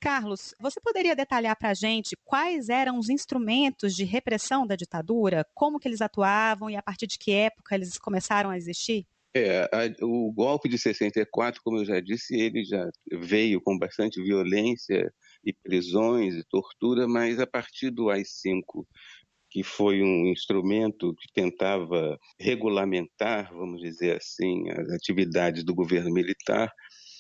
Carlos, você poderia detalhar para a gente quais eram os instrumentos de repressão da ditadura, como que eles atuavam e a partir de que época eles começaram a existir? O golpe de 64, como eu já disse, ele já veio com bastante violência e prisões e tortura, mas a partir do AI-5, que foi um instrumento que tentava regulamentar, vamos dizer assim, as atividades do governo militar,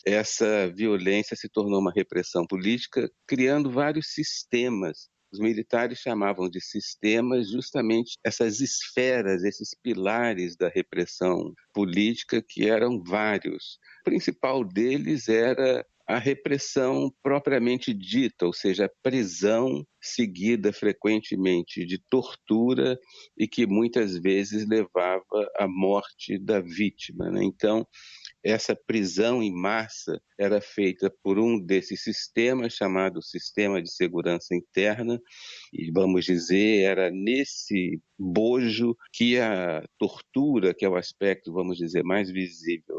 essa violência se tornou uma repressão política, criando vários sistemas. Os militares chamavam de sistemas justamente essas esferas, esses pilares da repressão política, que eram vários. O principal deles era a repressão propriamente dita, ou seja, a prisão seguida frequentemente de tortura e que muitas vezes levava à morte da vítima, né? Então, essa prisão em massa era feita por um desses sistemas, chamado Sistema de Segurança Interna, e vamos dizer, era nesse bojo que a tortura, que é o aspecto, vamos dizer, mais visível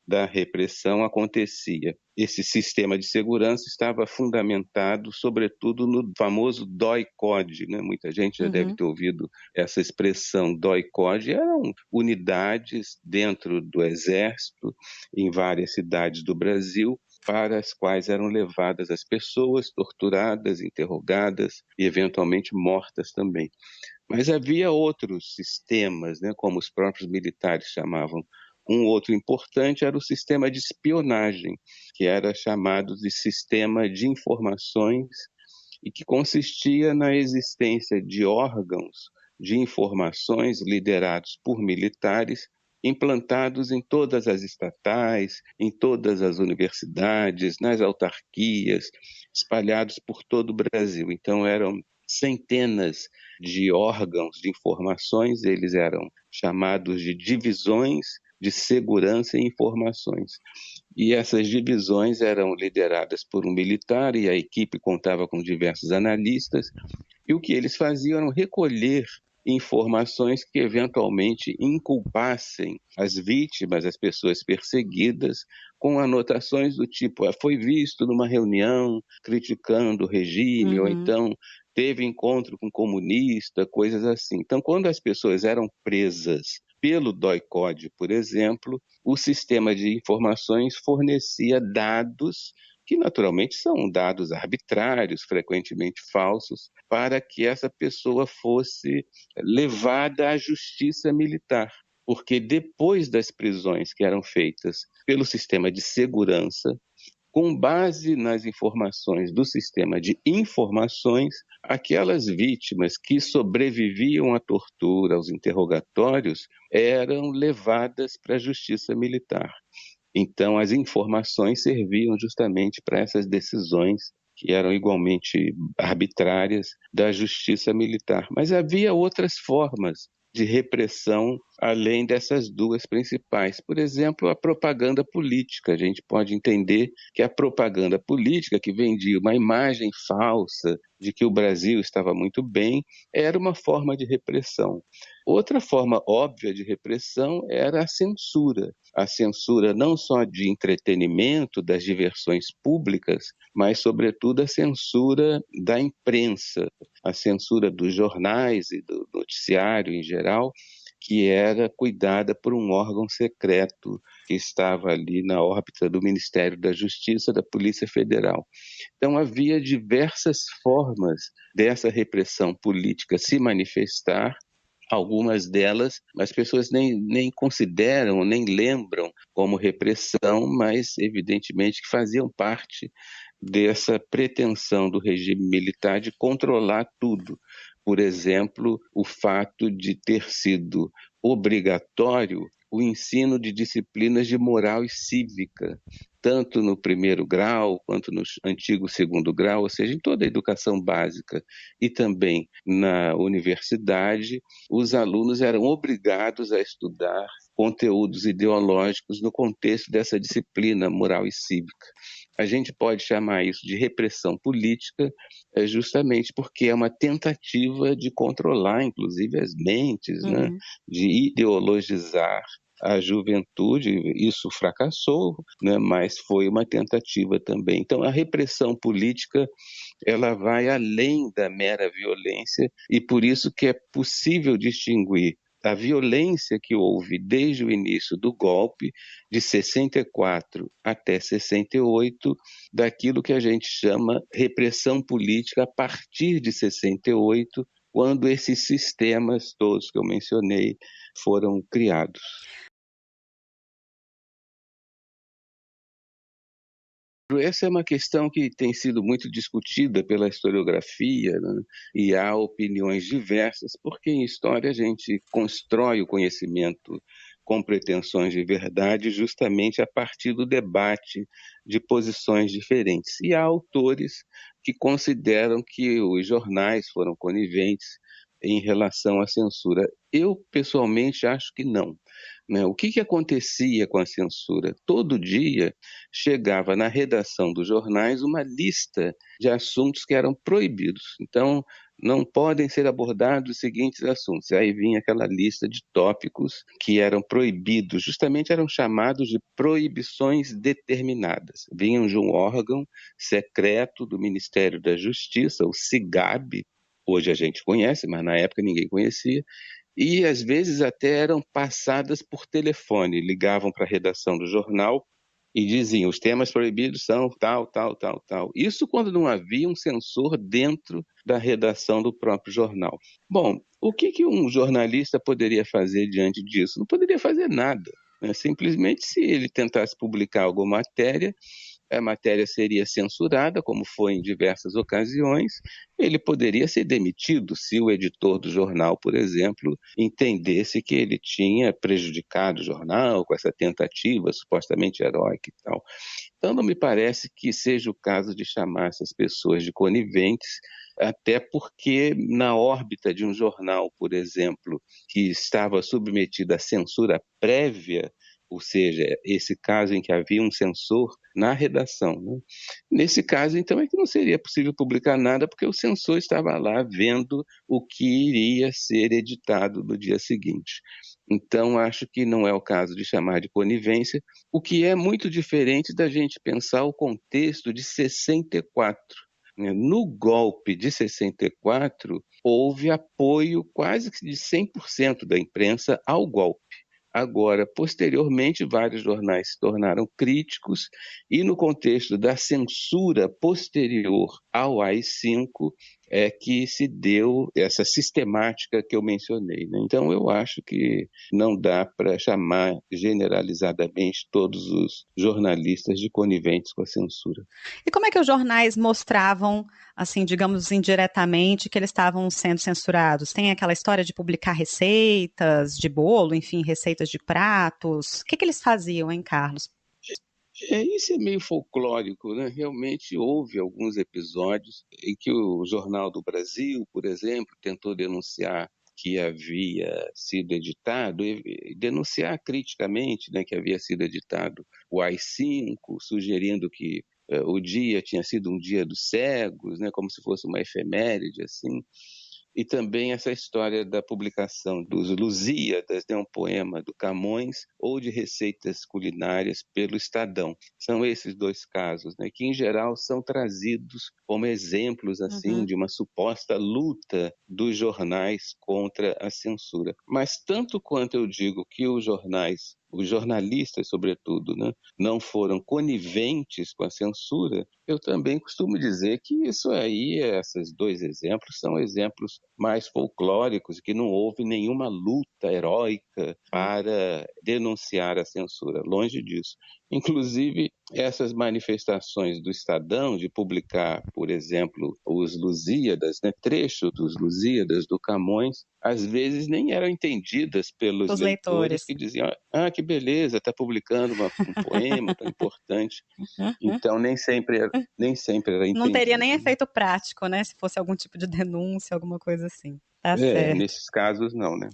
da repressão, acontecia. Esse sistema de segurança estava fundamentado, sobretudo, no famoso DOI-CODE, né? Muita gente já deve ter ouvido essa expressão DOI-CODE. Eram unidades dentro do Exército, em várias cidades do Brasil, para as quais eram levadas as pessoas torturadas, interrogadas e eventualmente mortas também. Mas havia outros sistemas, né, como os próprios militares chamavam. Um outro importante era o sistema de espionagem, que era chamado de sistema de informações e que consistia na existência de órgãos de informações liderados por militares, implantados em todas as estatais, em todas as universidades, nas autarquias, espalhados por todo o Brasil. Então eram centenas de órgãos de informações, eles eram chamados de divisões de segurança e informações. E essas divisões eram lideradas por um militar e a equipe contava com diversos analistas, e o que eles faziam era recolher informações que eventualmente inculpassem as vítimas, as pessoas perseguidas, com anotações do tipo, foi visto numa reunião criticando o regime, ou então teve encontro com comunista, coisas assim. Então, quando as pessoas eram presas pelo DOI-CODE, por exemplo, o sistema de informações fornecia dados que naturalmente são dados arbitrários, frequentemente falsos, para que essa pessoa fosse levada à justiça militar. Porque depois das prisões que eram feitas pelo sistema de segurança, com base nas informações do sistema de informações, aquelas vítimas que sobreviviam à tortura, aos interrogatórios, eram levadas para a justiça militar. Então, as informações serviam justamente para essas decisões que eram igualmente arbitrárias da justiça militar. Mas havia outras formas de repressão além dessas duas principais. Por exemplo, a propaganda política. A gente pode entender que a propaganda política, que vendia uma imagem falsa de que o Brasil estava muito bem, era uma forma de repressão. Outra forma óbvia de repressão era a censura não só de entretenimento, das diversões públicas, mas, sobretudo, a censura da imprensa, a censura dos jornais e do noticiário em geral, que era cuidada por um órgão secreto que estava ali na órbita do Ministério da Justiça, da Polícia Federal. Então, havia diversas formas dessa repressão política se manifestar. Algumas delas as pessoas nem consideram, nem lembram como repressão, mas evidentemente que faziam parte dessa pretensão do regime militar de controlar tudo. Por exemplo, o fato de ter sido obrigatório o ensino de disciplinas de moral e cívica, tanto no primeiro grau quanto no antigo segundo grau, ou seja, em toda a educação básica e também na universidade, os alunos eram obrigados a estudar conteúdos ideológicos no contexto dessa disciplina moral e cívica. A gente pode chamar isso de repressão política, justamente porque é uma tentativa de controlar, inclusive, as mentes, né? De ideologizar a juventude. Isso fracassou, né, mas foi uma tentativa também. Então, a repressão política ela vai além da mera violência e por isso que é possível distinguir a violência que houve desde o início do golpe, de 64 até 68, daquilo que a gente chama repressão política a partir de 68, quando esses sistemas todos que eu mencionei foram criados. Essa é uma questão que tem sido muito discutida pela historiografia, né? E há opiniões diversas, porque em história a gente constrói o conhecimento com pretensões de verdade justamente a partir do debate de posições diferentes. E há autores que consideram que os jornais foram coniventes em relação à censura. Eu, pessoalmente, acho que não, né? O que acontecia com a censura? Todo dia chegava na redação dos jornais uma lista de assuntos que eram proibidos. Então, não podem ser abordados os seguintes assuntos. Aí vinha aquela lista de tópicos que eram proibidos, justamente eram chamados de proibições determinadas. Vinham de um órgão secreto do Ministério da Justiça, o SIGAB, hoje a gente conhece, mas na época ninguém conhecia, e às vezes até eram passadas por telefone, ligavam para a redação do jornal e diziam: os temas proibidos são tal, tal, tal, tal. Isso quando não havia um censor dentro da redação do próprio jornal. Bom, o que um jornalista poderia fazer diante disso? Não poderia fazer nada, né? Simplesmente, se ele tentasse publicar alguma matéria, a matéria seria censurada, como foi em diversas ocasiões. Ele poderia ser demitido se o editor do jornal, por exemplo, entendesse que ele tinha prejudicado o jornal com essa tentativa supostamente heróica e tal. Então, não me parece que seja o caso de chamar essas pessoas de coniventes, até porque na órbita de um jornal, por exemplo, que estava submetido à censura prévia, ou seja, esse caso em que havia um censor na redação, né? Nesse caso, então, é que não seria possível publicar nada, porque o censor estava lá vendo o que iria ser editado no dia seguinte. Então, acho que não é o caso de chamar de conivência, o que é muito diferente da gente pensar o contexto de 64. Né? No golpe de 64, houve apoio quase que de 100% da imprensa ao golpe. Agora, posteriormente, vários jornais se tornaram críticos e no contexto da censura posterior ao AI-5 é que se deu essa sistemática que eu mencionei, né? Então, eu acho que não dá para chamar generalizadamente todos os jornalistas de coniventes com a censura. E como é que os jornais mostravam, assim, digamos, indiretamente, que eles estavam sendo censurados? Tem aquela história de publicar receitas de bolo, enfim, receitas de pratos. O que eles faziam, hein, Carlos? Isso é meio folclórico, né? Realmente houve alguns episódios em que o Jornal do Brasil, por exemplo, tentou denunciar que havia sido editado, e denunciar criticamente, né, que havia sido editado o AI-5, sugerindo que o dia tinha sido um dia dos cegos, né, como se fosse uma efeméride, assim. E também essa história da publicação dos Lusíadas, né, um poema do Camões, ou de receitas culinárias pelo Estadão. São esses dois casos, né, que em geral são trazidos como exemplos assim de uma suposta luta dos jornais contra a censura. Mas tanto quanto eu digo que os jornais, os jornalistas, sobretudo, né, não foram coniventes com a censura, eu também costumo dizer que isso aí, esses dois exemplos, são exemplos mais folclóricos, que não houve nenhuma luta heróica para denunciar a censura, longe disso. Inclusive, essas manifestações do Estadão de publicar, por exemplo, os Lusíadas, né, trecho dos Lusíadas do Camões, às vezes nem eram entendidas pelos Os leitores leitores. que diziam: ah, que beleza, está publicando um poema tão importante. Então, nem sempre era Não teria entendido. nem efeito prático, né? Se fosse algum tipo de denúncia, alguma coisa assim. Tá certo. Nesses casos não, né?